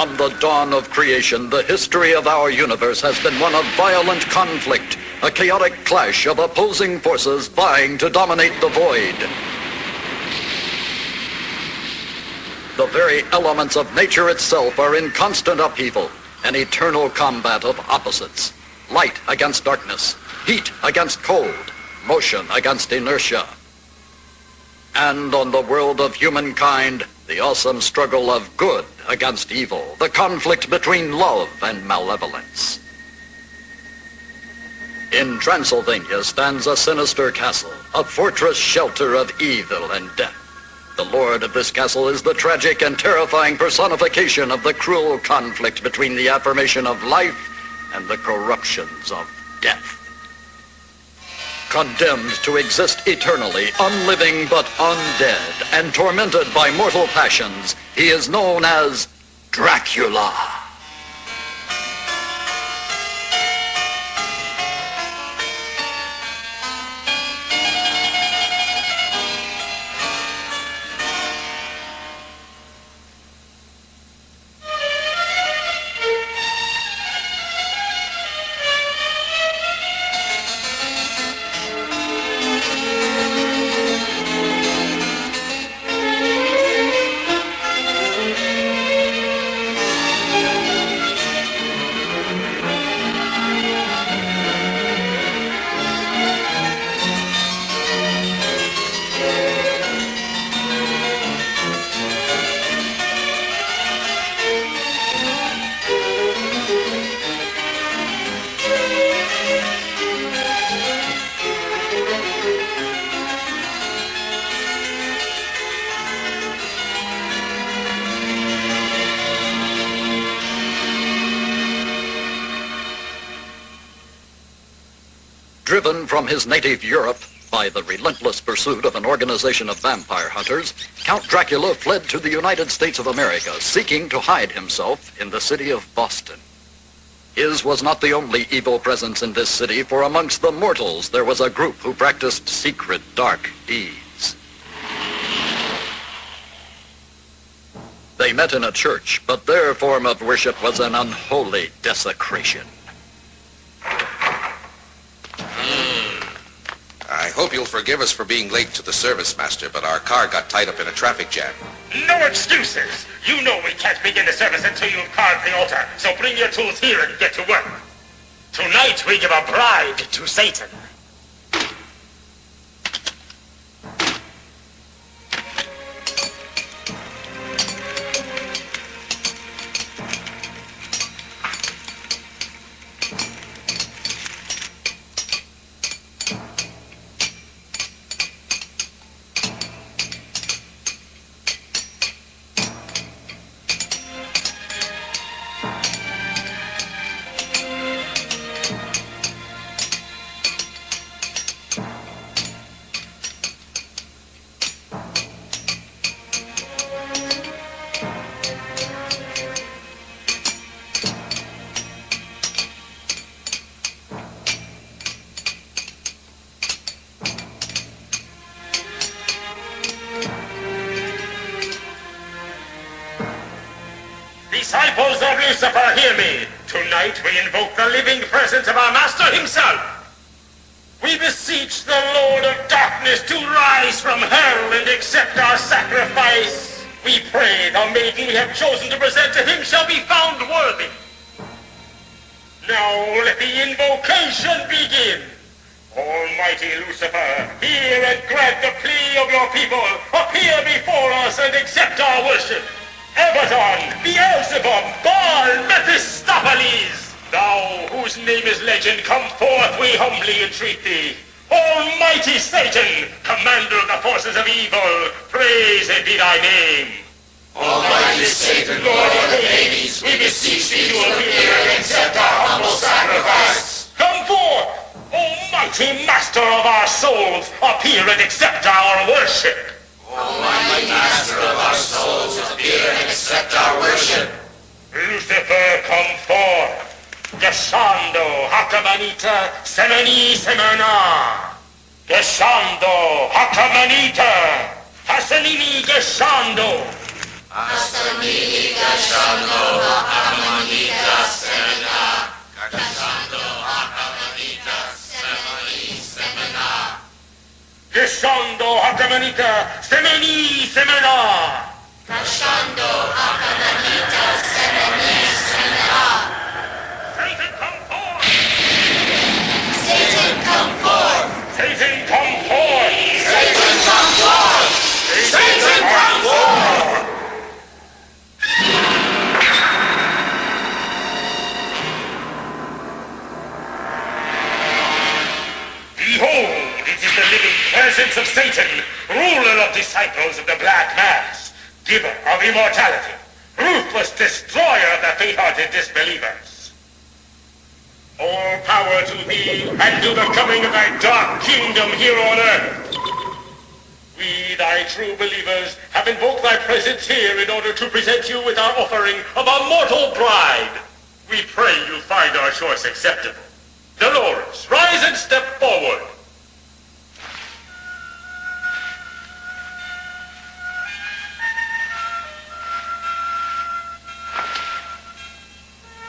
From the dawn of creation, the history of our universe has been one of violent conflict, a chaotic clash of opposing forces vying to dominate the void. The very elements of nature itself are in constant upheaval, an eternal combat of opposites. Light against darkness, heat against cold, motion against inertia. And on the world of humankind, the awesome struggle of good against evil, the conflict between love and malevolence. In Transylvania stands a sinister castle, a fortress shelter of evil and death. The lord of this castle is the tragic and terrifying personification of the cruel conflict between the affirmation of life and the corruptions of death. Condemned to exist eternally, unliving but undead, and tormented by mortal passions, he is known as Dracula. Driven from his native Europe by the relentless pursuit of an organization of vampire hunters, Count Dracula fled to the United States of America, seeking to hide himself in the city of Boston. His was not the only evil presence in this city, for amongst the mortals there was a group who practiced secret, dark deeds. They met in a church, but their form of worship was an unholy desecration. I hope you'll forgive us for being late to the service, Master, but our car got tied up in a traffic jam. No excuses! You know we can't begin the service until you've carved the altar, so bring your tools here and get to work. Tonight we give a bride to Satan. Disciples of Lucifer, hear me. Tonight we invoke the living presence of our Master himself. We beseech the Lord of Darkness to rise from hell and accept our sacrifice. We pray the maiden we have chosen to present to him shall be found worthy. Now let the invocation begin. Almighty Lucifer, hear and grant the plea of your people. Appear before us and accept our worship. Abaddon, Beelzebub, Baal, Mephistopheles, thou whose name is legend, come forth, we humbly entreat thee. Almighty Satan, commander of the forces of evil, praised be thy name. Almighty Satan, Lord of the Hades, we beseech thee to appear and accept our humble sacrifice. Come forth, Almighty Master of our souls, appear and accept our worship. Almighty Master of our souls, appear and accept our worship. Lucifer, come forth. Gesando, Hakamanita, Semeni, Semena. Gesando, Hakamanita, Hasanini, Gesando. Hasanini, Geschondo Hakamanita Semeni Semena. Satan come forth! Satan come forth! Satan come forth! Satan come forth! Satan come forth! Behold, it is the living presence of Satan, ruler of disciples of the Black Mass, giver of immortality, ruthless destroyer of the faint-hearted disbelievers. All power to thee, and to the coming of thy dark kingdom here on earth. We, thy true believers, have invoked thy presence here in order to present you with our offering of a mortal bride. We pray you find our choice acceptable. Dolores, rise and step forward.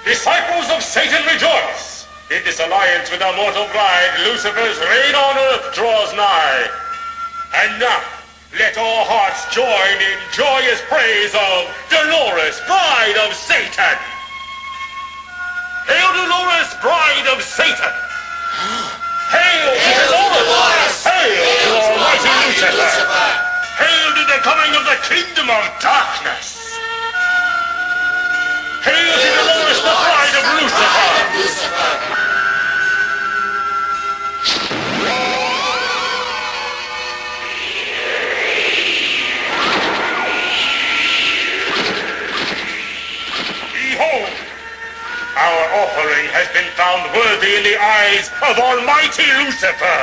Disciples of Satan, rejoice! In this alliance with our mortal bride, Lucifer's reign on earth draws nigh. And now, let all hearts join in joyous praise of Dolores, bride of Satan! Hail Dolores, bride of Satan! Hail to Dolores! Hail to Almighty Lucifer! Hail to the coming of the kingdom of darkness! Hail to Dolores, the bride of Lucifer! Behold, our offering has been found worthy in the eyes of Almighty Lucifer.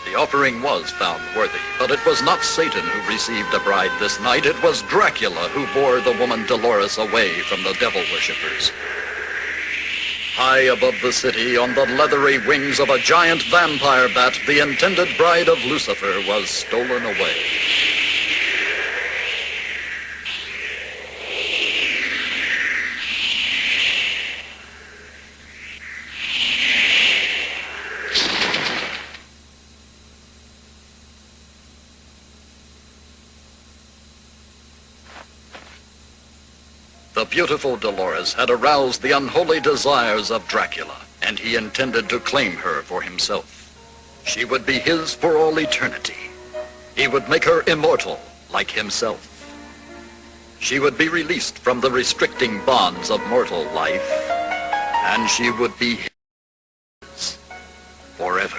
The offering was found worthy, but it was not Satan who received a bride this night. It was Dracula who bore the woman Dolores away from the devil worshippers. High above the city, on the leathery wings of a giant vampire bat, the intended bride of Lucifer was stolen away. The beautiful Dolores had aroused the unholy desires of Dracula, and he intended to claim her for himself. She would be his for all eternity. He would make her immortal, like himself. She would be released from the restricting bonds of mortal life, and she would be his forever.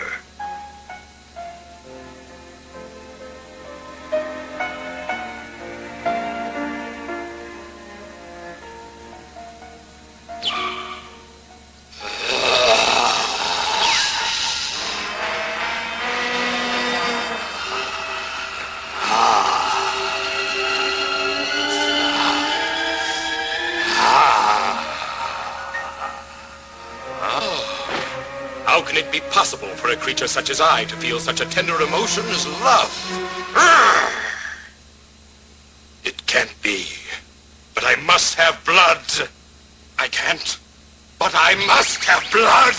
How can it be possible for a creature such as I to feel such a tender emotion as love? It can't be. But I must have blood. I can't. But I must have blood.